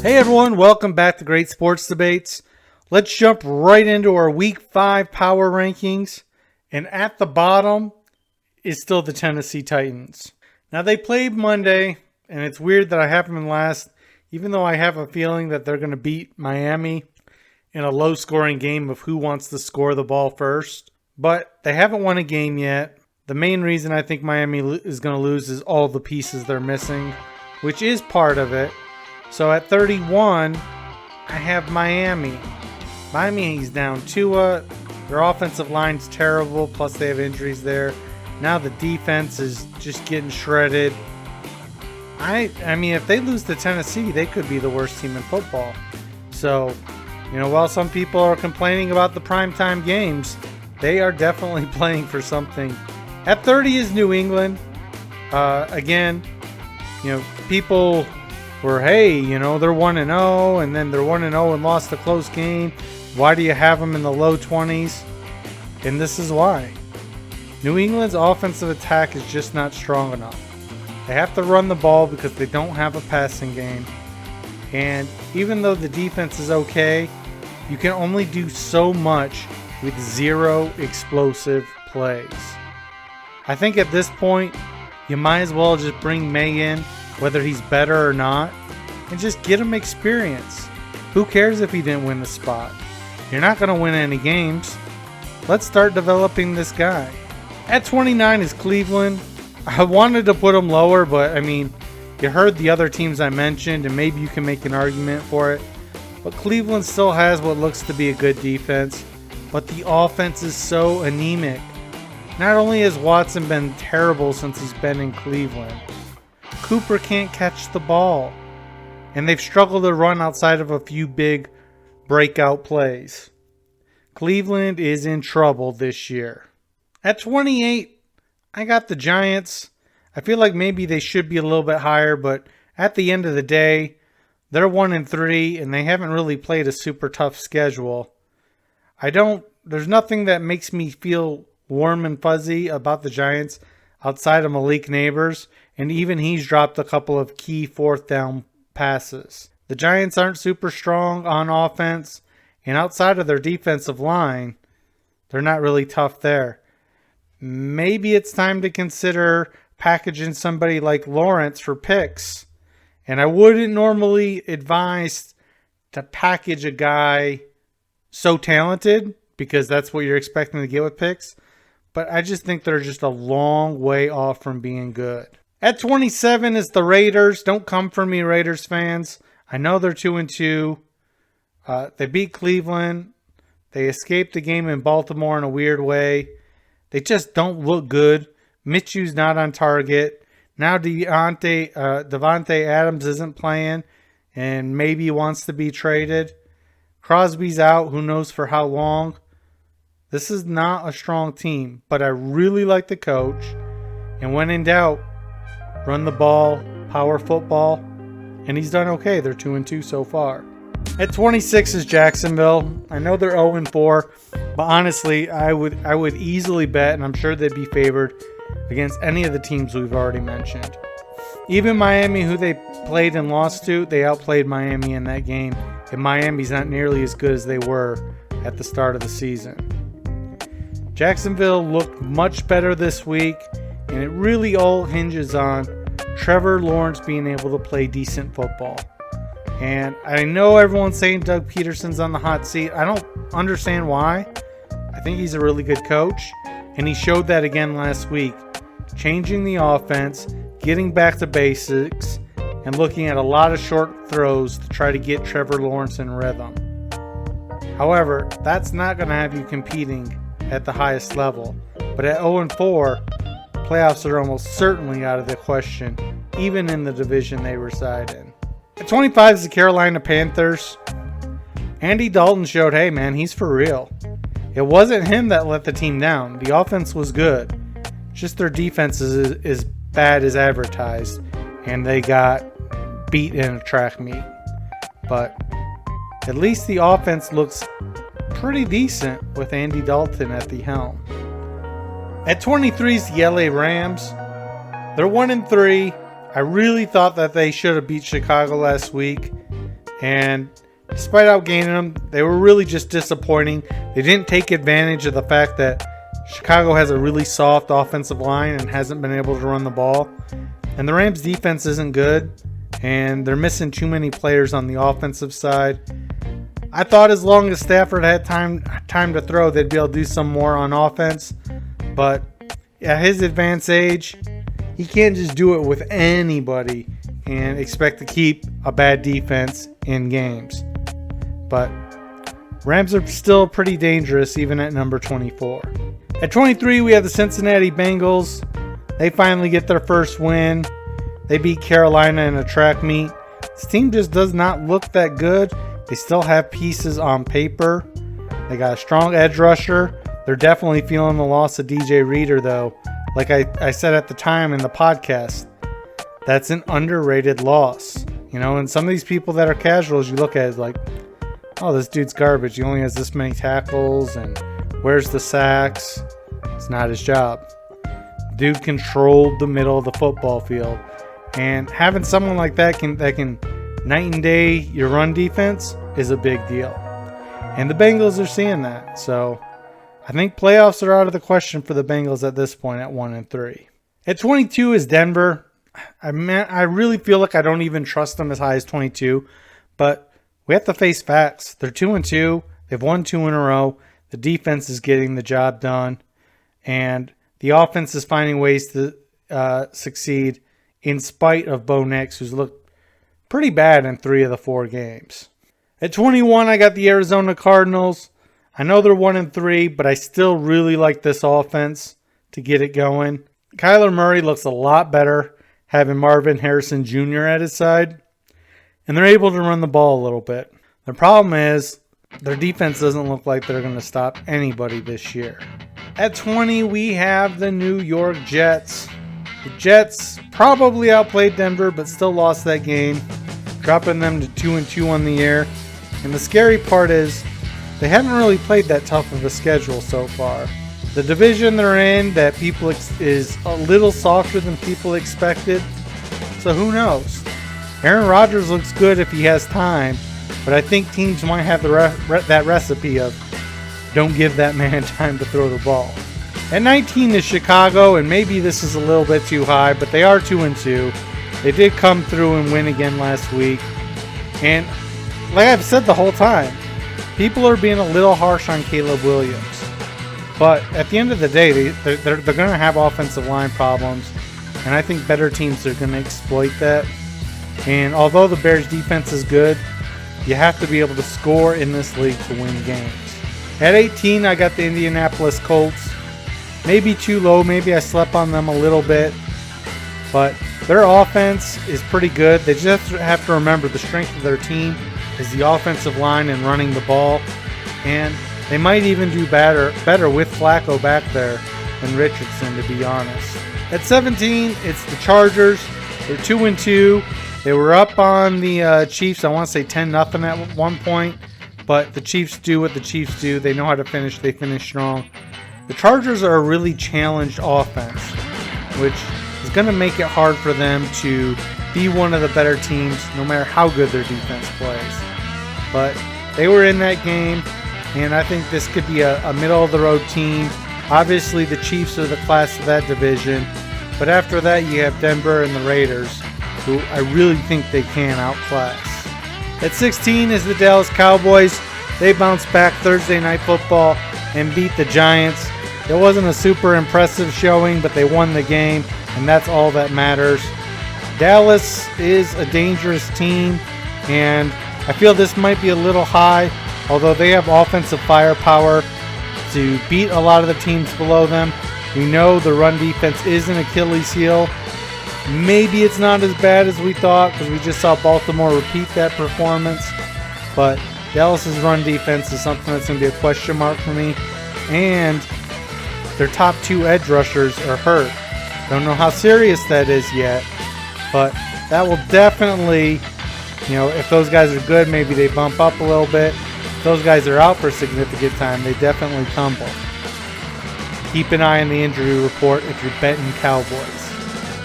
Hey everyone, welcome back to Great Sports Debates. Let's jump right into our Week 5 power rankings. And at the bottom is still the Tennessee Titans. Now they played Monday, and it's weird that I have them in last, even though I have a feeling that they're going to beat Miami in a low-scoring game of who wants to score the ball first. But they haven't won a game yet. The main reason I think Miami is going to lose is all the pieces they're missing, which is part of it. So at 31, I have Miami. Miami's down Tua. Their offensive line's terrible, plus they have injuries there. Now the defense is just getting shredded. I mean, if they lose to Tennessee, they could be the worst team in football. So, while some people are complaining about the primetime games, they are definitely playing for something. At 30 is New England. Again, people were, hey, they're 1-0, and then they're 1-0 and lost a close game. Why do you have them in the low 20s? And this is why. New England's offensive attack is just not strong enough. They have to run the ball because they don't have a passing game. And even though the defense is okay, you can only do so much with zero explosive plays. I think at this point, you might as well just bring May in, whether he's better or not, and just get him experience. Who cares if he didn't win the spot? You're not going to win any games. Let's start developing this guy. At 29 is Cleveland. I wanted to put him lower, but you heard the other teams I mentioned, and maybe you can make an argument for it. But Cleveland still has what looks to be a good defense, but the offense is so anemic. Not only has Watson been terrible since he's been in Cleveland, Cooper can't catch the ball, and they've struggled to run outside of a few big breakout plays. Cleveland is in trouble this year. At 28, I got the Giants. I feel like maybe they should be a little bit higher, but at the end of the day, they're 1-3, and they haven't really played a super tough schedule. There's nothing that makes me feel warm and fuzzy about the Giants outside of Malik Neighbors, and even he's dropped a couple of key fourth down passes. The Giants aren't super strong on offense, and outside of their defensive line, they're not really tough there. Maybe it's time to consider packaging somebody like Lawrence for picks. And I wouldn't normally advise to package a guy so talented, because that's what you're expecting to get with picks. But I just think they're just a long way off from being good. At 27 is the Raiders. Don't come for me, Raiders fans. I know they're 2-2. They beat Cleveland. They escaped the game in Baltimore in a weird way. They just don't look good. Mitchell's not on target. Now Davante Adams isn't playing, and maybe wants to be traded. Crosby's out. Who knows for how long? This is not a strong team, but I really like the coach. And when in doubt, run the ball, power football, and he's done okay. They're 2-2 so far. At 26 is Jacksonville. I know they're 0-4, but honestly, I would easily bet, and I'm sure they'd be favored against any of the teams we've already mentioned. Even Miami, who they played and lost to, they outplayed Miami in that game, and Miami's not nearly as good as they were at the start of the season. Jacksonville looked much better this week, and it really all hinges on Trevor Lawrence being able to play decent football. And I know everyone's saying Doug Peterson's on the hot seat. I don't understand why. I think he's a really good coach, and he showed that again last week, changing the offense, getting back to basics, and looking at a lot of short throws to try to get Trevor Lawrence in rhythm. However, that's not going to have you competing at the highest level. But at 0-4, playoffs are almost certainly out of the question, even in the division they reside in. At 25 is the Carolina Panthers. Andy Dalton showed, hey man, he's for real. It wasn't him that let the team down. The offense was good. Just their defense is as bad as advertised, and they got beat in a track meet. But at least the offense looks pretty decent with Andy Dalton at the helm. At 23 is the LA Rams. They're 1-3. I really thought that they should have beat Chicago last week. And despite outgaining them, they were really just disappointing. They didn't take advantage of the fact that Chicago has a really soft offensive line and hasn't been able to run the ball. And the Rams defense isn't good, and they're missing too many players on the offensive side. I thought as long as Stafford had time to throw, they'd be able to do some more on offense. But at his advanced age, he can't just do it with anybody and expect to keep a bad defense in games. But Rams are still pretty dangerous even at number 24. At 23, we have the Cincinnati Bengals. They finally get their first win. They beat Carolina in a track meet. This team just does not look that good. They still have pieces on paper. They got a strong edge rusher. They're definitely feeling the loss of DJ Reader, though. Like I said at the time in the podcast, that's an underrated loss. You know, and some of these people that are casuals, you look at it like, oh, this dude's garbage. He only has this many tackles, and where's the sacks? It's not his job. Dude controlled the middle of the football field. And having someone like that can night and day your run defense is a big deal. And the Bengals are seeing that. So I think playoffs are out of the question for the Bengals at this point at 1-3. At 22 is Denver. I really feel like I don't even trust them as high as 22. But we have to face facts. They're 2-2. They've won 2 in a row. The defense is getting the job done. And the offense is finding ways to succeed in spite of Bo Nix, who's looked pretty bad in 3 of the 4 games. At 21, I got the Arizona Cardinals. I know they're 1-3, but I still really like this offense to get it going. Kyler Murray looks a lot better having Marvin Harrison Jr. at his side, and they're able to run the ball a little bit. The problem is their defense doesn't look like they're going to stop anybody this year. At 20, we have the New York Jets. The Jets probably outplayed Denver, but still lost that game, dropping them to 2-2 on the year. And the scary part is they haven't really played that tough of a schedule so far. The division they're in that people is a little softer than people expected. So who knows? Aaron Rodgers looks good if he has time, but I think teams might have that recipe of don't give that man time to throw the ball. At 19 is Chicago, and maybe this is a little bit too high, but they are 2-2. They did come through and win again last week. And like I've said the whole time, people are being a little harsh on Caleb Williams. But at the end of the day, they're going to have offensive line problems, and I think better teams are going to exploit that. And although the Bears' defense is good, you have to be able to score in this league to win games. At 18, I got the Indianapolis Colts. Maybe too low. Maybe I slept on them a little bit. But their offense is pretty good. They just have to remember the strength of their team is the offensive line and running the ball. And they might even do better with Flacco back there than Richardson, to be honest. At 17, it's the Chargers. They're 2-2. They were up on the Chiefs, I want to say 10-0 at one point. But the Chiefs do what the Chiefs do. They know how to finish. They finish strong. The Chargers are a really challenged offense, which is going to make it hard for them to be one of the better teams, no matter how good their defense plays. But they were in that game, and I think this could be a middle-of-the-road team. Obviously, the Chiefs are the class of that division, but after that, you have Denver and the Raiders, who I really think they can outclass. At 16 is the Dallas Cowboys. They bounced back Thursday Night Football and beat the Giants. It wasn't a super impressive showing, but they won the game, and that's all that matters. Dallas is a dangerous team, and I feel this might be a little high, although they have offensive firepower to beat a lot of the teams below them. We know the run defense is an Achilles heel. Maybe it's not as bad as we thought because we just saw Baltimore repeat that performance, but Dallas's run defense is something that's going to be a question mark for me, and their top 2 edge rushers are hurt. Don't know how serious that is yet, but that will definitely, if those guys are good, maybe they bump up a little bit. If those guys are out for a significant time, they definitely tumble. Keep an eye on the injury report if you're betting Cowboys.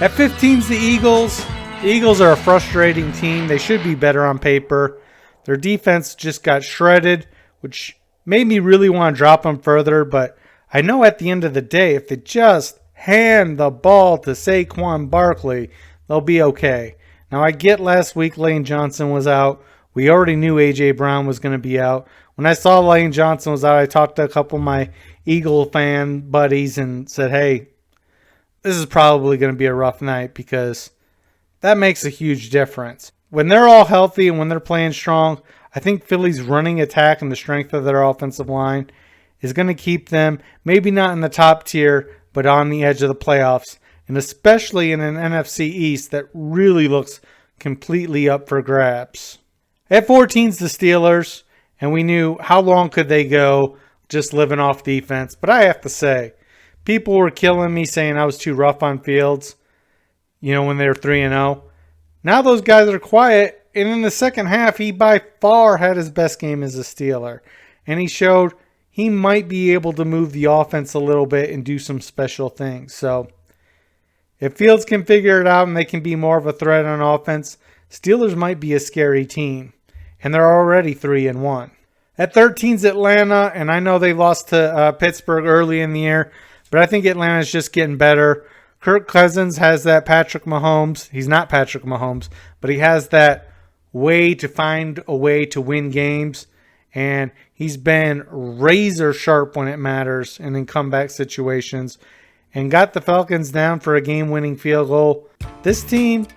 At 15 is the Eagles. The Eagles are a frustrating team. They should be better on paper, Their defense just got shredded, which made me really want to drop them further, but I know at the end of the day, if they just hand the ball to Saquon Barkley, they'll be okay. Now, I get last week Lane Johnson was out. We already knew A.J. Brown was going to be out. When I saw Lane Johnson was out, I talked to a couple of my Eagle fan buddies and said, hey, this is probably going to be a rough night because that makes a huge difference. When they're all healthy and when they're playing strong, I think Philly's running attack and the strength of their offensive line is going to keep them maybe not in the top tier, but on the edge of the playoffs, and especially in an NFC East that really looks completely up for grabs. At 14's the Steelers, and we knew how long could they go just living off defense. But I have to say, people were killing me saying I was too rough on Fields, when they were 3-0. Now those guys are quiet, and in the second half, he by far had his best game as a Steeler. And he showed he might be able to move the offense a little bit and do some special things. So if Fields can figure it out and they can be more of a threat on offense, Steelers might be a scary team. And they're already 3-1. At 13's Atlanta, and I know they lost to Pittsburgh early in the year, but I think Atlanta's just getting better. Kirk Cousins has that Patrick Mahomes. He's not Patrick Mahomes, but he has that way to find a way to win games. And he's been razor sharp when it matters and in comeback situations. And got the Falcons down for a game-winning field goal. This team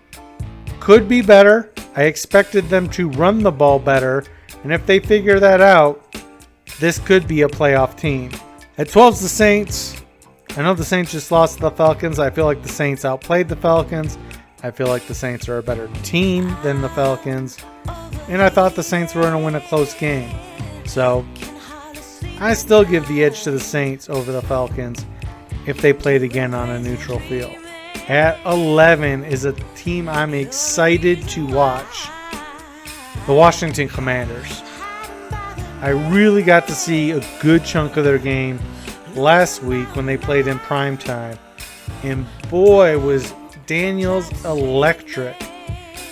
could be better. I expected them to run the ball better. And if they figure that out, this could be a playoff team. At 12's the Saints. I know the Saints just lost to the Falcons. I feel like the Saints outplayed the Falcons. I feel like the Saints are a better team than the Falcons. And I thought the Saints were going to win a close game. So I still give the edge to the Saints over the Falcons if they played again on a neutral field. At 11 is a team I'm excited to watch. The Washington Commanders. I really got to see a good chunk of their game last week when they played in primetime. And boy, was Daniels electric.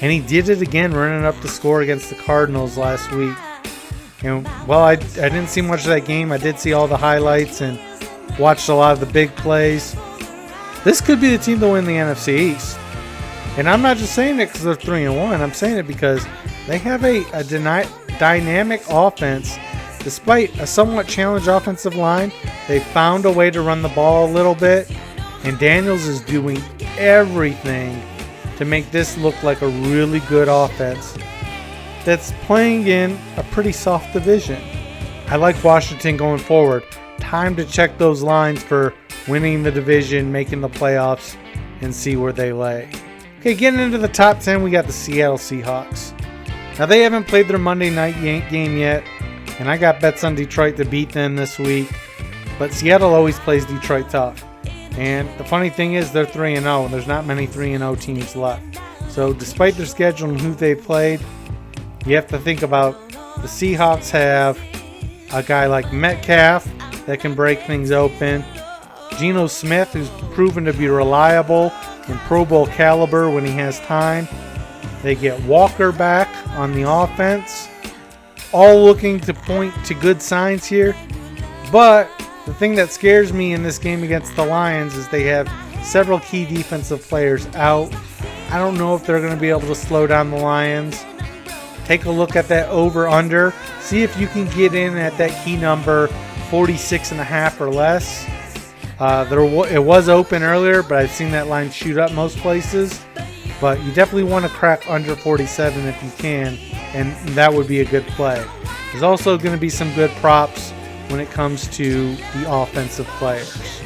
And he did it again running up the score against the Cardinals last week. And while I didn't see much of that game, I did see all the highlights and watched a lot of the big plays. This could be the team to win the NFC East. And I'm not just saying it because they're 3-1. I'm saying it because they have a dynamic offense. Despite a somewhat challenged offensive line, they found a way to run the ball a little bit. And Daniels is doing everything to make this look like a really good offense that's playing in a pretty soft division. I like Washington going forward. Time to check those lines for winning the division, making the playoffs, and see where they lay. Okay, getting into the top 10, we got the Seattle Seahawks. Now, they haven't played their Monday night game yet, and I got bets on Detroit to beat them this week. But Seattle always plays Detroit tough. And the funny thing is they're 3-0, and there's not many 3-0 teams left. So despite their schedule and who they've played, you have to think about the Seahawks have a guy like Metcalf that can break things open. Geno Smith, who's proven to be reliable and Pro Bowl caliber when he has time. They get Walker back on the offense. All looking to point to good signs here. But the thing that scares me in this game against the Lions is they have several key defensive players out. I don't know if they're going to be able to slow down the Lions. Take a look at that over-under. See if you can get in at that key number 46.5 or less. It was open earlier, but I've seen that line shoot up most places. But you definitely want to crack under 47 if you can, and that would be a good play. There's also going to be some good props when it comes to the offensive players.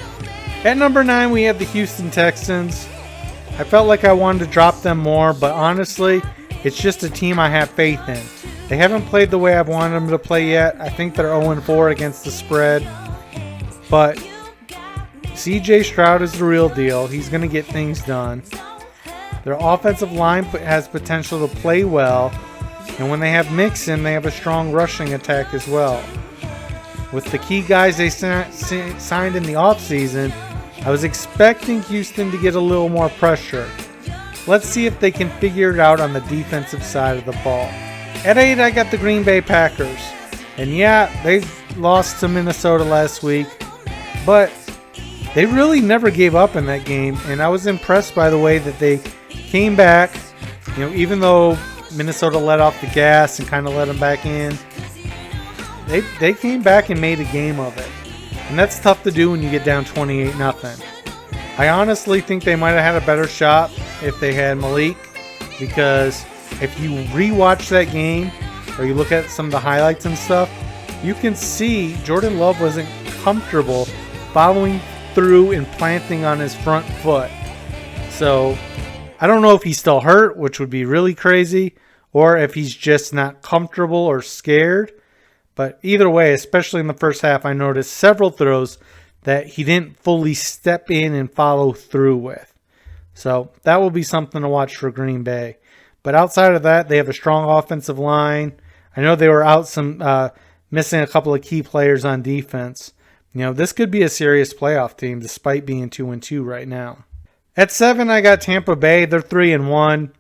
At number 9, we have the Houston Texans. I felt like I wanted to drop them more, but honestly, it's just a team I have faith in. They haven't played the way I've wanted them to play yet. I think they're 0-4 against the spread. But CJ Stroud is the real deal. He's going to get things done. Their offensive line has potential to play well. And when they have Mixon, they have a strong rushing attack as well. With the key guys they signed in the offseason, I was expecting Houston to get a little more pressure. Let's see if they can figure it out on the defensive side of the ball. At 8, I got the Green Bay Packers. And yeah, they lost to Minnesota last week, but they really never gave up in that game. And I was impressed by the way that they came back. You know, even though Minnesota let off the gas and kind of let them back in, they came back and made a game of it. And that's tough to do when you get down 28-0. I honestly think they might have had a better shot if they had Malik, because if you rewatch that game or you look at some of the highlights and stuff, you can see Jordan Love wasn't comfortable following through and planting on his front foot. So I don't know if he's still hurt, which would be really crazy, or if he's just not comfortable or scared. But either way, especially in the first half, I noticed several throws that he didn't fully step in and follow through with. So that will be something to watch for Green Bay. But outside of that, they have a strong offensive line. I know they were out missing a couple of key players on defense. You know, this could be a serious playoff team despite being 2-2 right now. At 7, I got Tampa Bay. They're 3-1.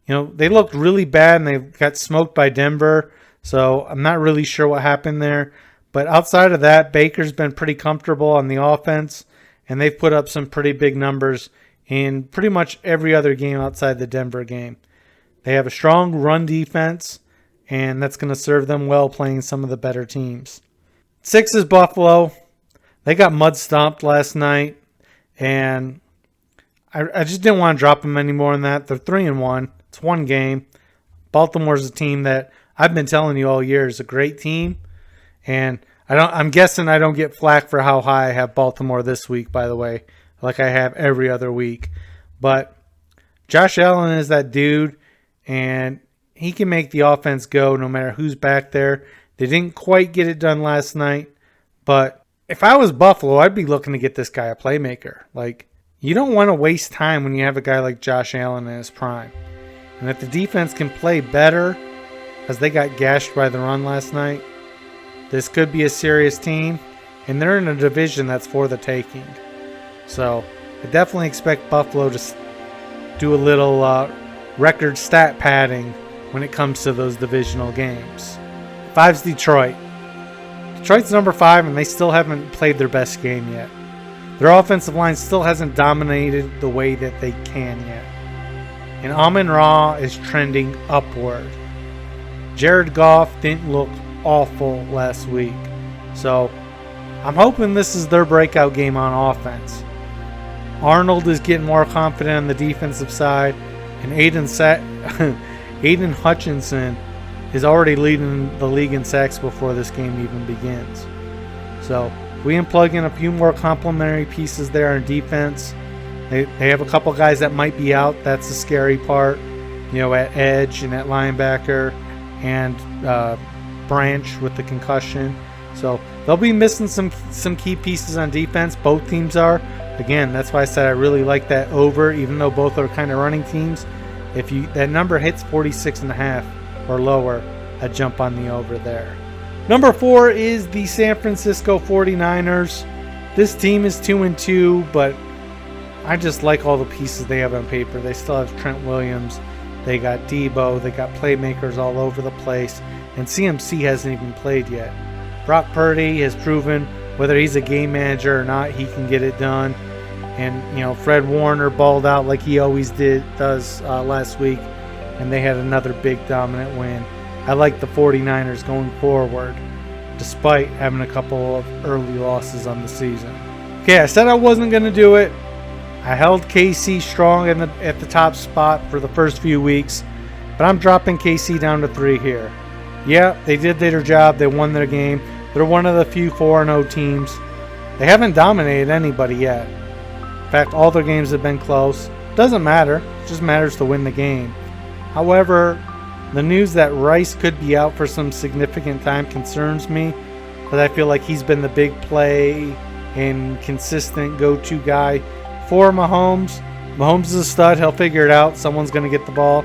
You know, they looked really bad and they got smoked by Denver. So I'm not really sure what happened there. But outside of that, Baker's been pretty comfortable on the offense, and they've put up some pretty big numbers in pretty much every other game outside the Denver game. They have a strong run defense, and that's going to serve them well playing some of the better teams. 6 is Buffalo. They got mud stomped last night, and I just didn't want to drop them any more than that. They're 3-1. It's one game. Baltimore's a team that I've been telling you all year is a great team, and I'm guessing I don't get flack for how high I have Baltimore this week, by the way, like I have every other week. But Josh Allen is that dude, and he can make the offense go no matter who's back there. They didn't quite get it done last night, but if I was Buffalo, I'd be looking to get this guy a playmaker. Like, you don't want to waste time when you have a guy like Josh Allen in his prime. And if the defense can play better, as they got gashed by the run last night, this could be a serious team, and they're in a division that's for the taking. So I definitely expect Buffalo to do a little record stat padding when it comes to those divisional games. 5's Detroit. Detroit's number 5, and they still haven't played their best game yet. Their offensive line still hasn't dominated the way that they can yet. And Amon-Ra is trending upward. Jared Goff didn't look awful last week. So I'm hoping this is their breakout game on offense. Arnold is getting more confident on the defensive side, and Aiden Hutchinson is already leading the league in sacks before this game even begins. So we can plug in a few more complementary pieces there on defense. They have a couple guys that might be out. That's the scary part. You know, at edge and at linebacker, and Branch with the concussion. So they'll be missing some key pieces on defense. Both teams are. Again, that's why I said I really like that over, even though both are kind of running teams. If that number hits 46.5 or lower, I'd jump on the over there. Number 4 is the San Francisco 49ers. This team is 2-2, but I just like all the pieces they have on paper. They still have Trent Williams. They got Debo. They got playmakers all over the place. And CMC hasn't even played yet. Brock Purdy has proven whether he's a game manager or not, he can get it done. And, you know, Fred Warner balled out like he always does last week. And they had another big dominant win. I like the 49ers going forward, despite having a couple of early losses on the season. Okay, I said I wasn't going to do it. I held KC strong at the top spot for the first few weeks, but I'm dropping KC down to 3 here. Yeah, they did their job. They won their game. They're one of the few 4-0 teams. They haven't dominated anybody yet. In fact, all their games have been close. Doesn't matter. It just matters to win the game. However, the news that Rice could be out for some significant time concerns me, because I feel like he's been the big play and consistent go-to guy for Mahomes. Mahomes is a stud. He'll figure it out. Someone's going to get the ball.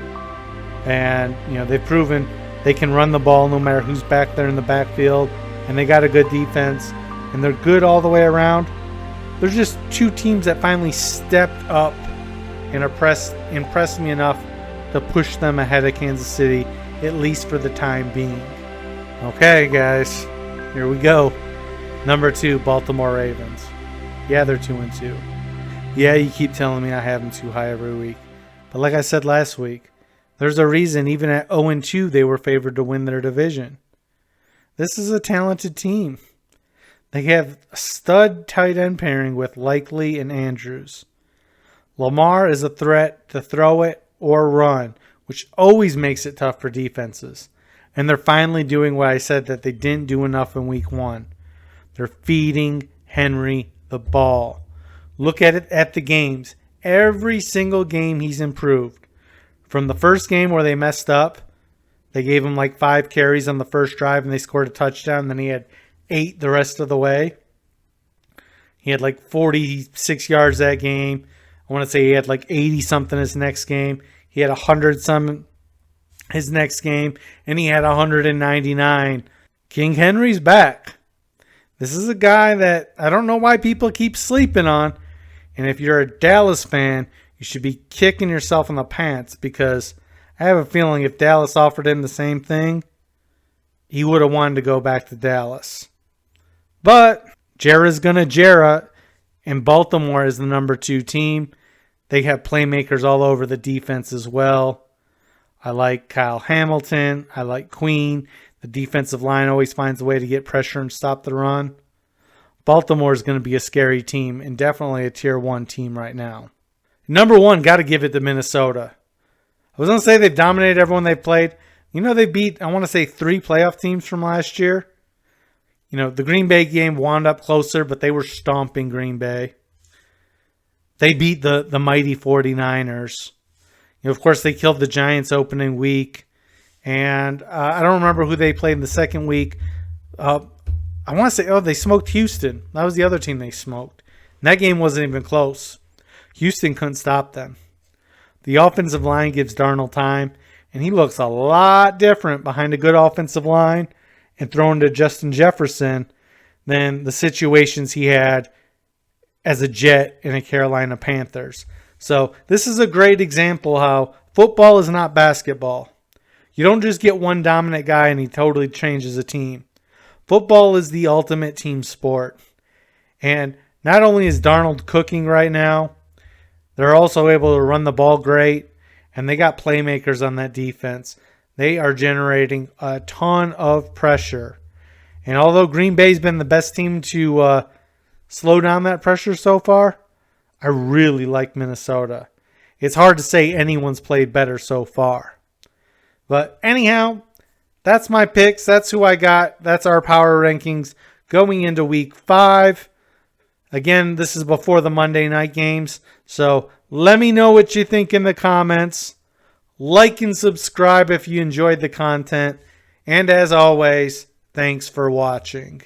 And, you know, they've proven they can run the ball no matter who's back there in the backfield. And they got a good defense. And they're good all the way around. There's just two teams that finally stepped up and impressed me enough to push them ahead of Kansas City at least for the time being. Okay, guys, here we go. Number 2, Baltimore Ravens. Yeah, they're 2-2. Yeah, you keep telling me I have them too high every week. But like I said last week, there's a reason even at 0-2 they were favored to win their division. This is a talented team. They have a stud tight end pairing with Likely and Andrews. Lamar is a threat to throw it or run, which always makes it tough for defenses. And they're finally doing what I said that they didn't do enough in week 1. They're feeding Henry the ball. Look at it at the games. Every single game he's improved. From the first game where they messed up, they gave him like 5 carries on the first drive and they scored a touchdown. Then he had 8 the rest of the way. He had like 46 yards that game. I want to say he had like 80 something his next game. He had 100 some his next game. And he had 199. King Henry's back. This is a guy that I don't know why people keep sleeping on. And if you're a Dallas fan, you should be kicking yourself in the pants, because I have a feeling if Dallas offered him the same thing, he would have wanted to go back to Dallas. But Jera's going to Jera, and Baltimore is the number 2 team. They have playmakers all over the defense as well. I like Kyle Hamilton. I like Queen. The defensive line always finds a way to get pressure and stop the run. Baltimore is going to be a scary team and definitely a tier 1 team right now. Number 1, got to give it to Minnesota. I was going to say they've dominated everyone they've played. You know, they beat, I want to say, 3 playoff teams from last year. You know, the Green Bay game wound up closer, but they were stomping Green Bay. They beat the mighty 49ers. You know, of course, they killed the Giants opening week. And I don't remember who they played in the second week. I want to say, they smoked Houston. That was the other team they smoked. And that game wasn't even close. Houston couldn't stop them. The offensive line gives Darnold time, and he looks a lot different behind a good offensive line and thrown to Justin Jefferson than the situations he had as a Jet in a Carolina Panthers. So this is a great example how football is not basketball. You don't just get one dominant guy and he totally changes a team. Football is the ultimate team sport. And not only is Darnold cooking right now, they're also able to run the ball great, and they got playmakers on that defense. They are generating a ton of pressure. And although Green Bay's been the best team to slow down that pressure so far, I really like Minnesota. It's hard to say anyone's played better so far. But anyhow, that's my picks. That's who I got. That's our power rankings going into week 5. Again, this is before the Monday night games. So let me know what you think in the comments. Like and subscribe if you enjoyed the content. And as always, thanks for watching.